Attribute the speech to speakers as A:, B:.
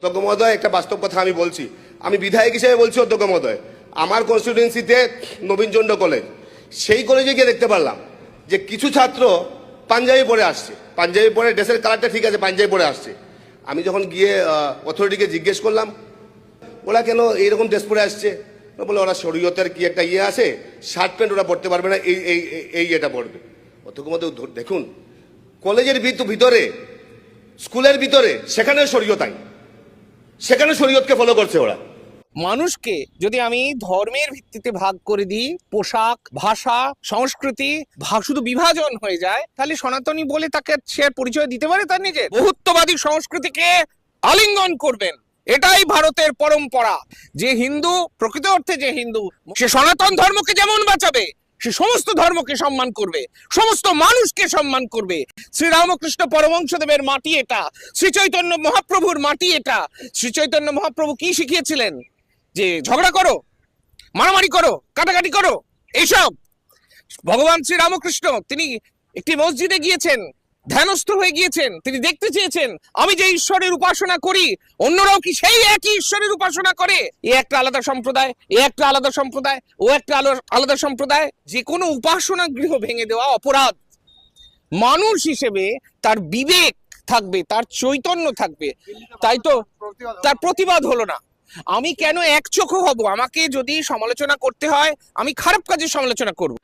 A: অধ্যক্ষ মহোদয়, একটা বাস্তব কথা আমি বলছি, আমি বিধায়ক হিসেবে বলছি অধ্যক্ষ মহোদয়, আমার কনস্টিটিউয়েন্সিতে নবীনচন্দ্র কলেজ, সেই কলেজে গিয়ে দেখতে পারলাম যে কিছু ছাত্র পাঞ্জাবি পরে আসছে, পাঞ্জাবি পরে, ড্রেসের কালারটা ঠিক আছে, পাঞ্জাবি পরে আসছে। আমি যখন গিয়ে অথরিটিকে জিজ্ঞেস করলাম ওরা কেন এইরকম ড্রেস পরে আসছে, বলে ওরা শরীয়তের কি একটা ইয়ে আছে, শার্ট প্যান্ট ওরা পরতে পারবে না, এই এই এই এটা পরবে। অধ্যক্ষ মহোদয় দেখুন, কলেজের ভিতরে, স্কুলের ভিতরে, সেখানেও শরীয়ত আইন, সেখানে শরীয়তকে ফলো করছে ওরা।
B: মানুষকে যদি আমি ধর্মের ভিত্তিতে ভাগ করে দিই, পোশাক, ভাষা, সংস্কৃতি শুধু বিভাজন হয়ে যায়, তাহলে সনাতনী বলে তাকে সে পরিচয় দিতে পারে তার নিজের? বহুত্ববাদী সংস্কৃতিকে আলিঙ্গন করবেন, এটাই ভারতের পরম্পরা। যে হিন্দু, প্রকৃত অর্থে যে হিন্দু, সে সনাতন ধর্মকে যেমন বাঁচাবে, সে সমস্ত ধর্মকে সম্মান করবে, সমস্ত মানুষকে সম্মান করবে। শ্রীরামকৃষ্ণ পরমহংসদেবের মাটি এটা, শ্রী চৈতন্য মহাপ্রভুর মাটি এটা। শ্রী চৈতন্য মহাপ্রভু কি শিখিয়েছিলেন? যে ঝগড়া করো, মারামারি করো, কাটাকাটি করো, এইসব। ভগবান শ্রীরামকৃষ্ণ তিনি একটি মসজিদে গিয়েছেন, ধ্যানস্থ হয়ে গিয়েছেন, তিনি দেখতে চেয়েছেন আমি যে ঈশ্বরের উপাসনা করি অন্যরাও কি সেই একই ঈশ্বরের উপাসনা করে। এ একটা আলাদা সম্প্রদায়, এ একটা আলাদা সম্প্রদায়, ও একটা আলাদা সম্প্রদায়। যে কোনো উপাসনা গৃহ ভেঙে দেওয়া অপরাধ। মানুষ হিসেবে তার বিবেক থাকবে, তার চৈতন্য থাকবে, তাই তো তার প্রতিবাদ হলো না। আমি কেন একচোখো হব? আমাকে যদি সমালোচনা করতে হয়, আমি খারাপ কাজের সমালোচনা করব।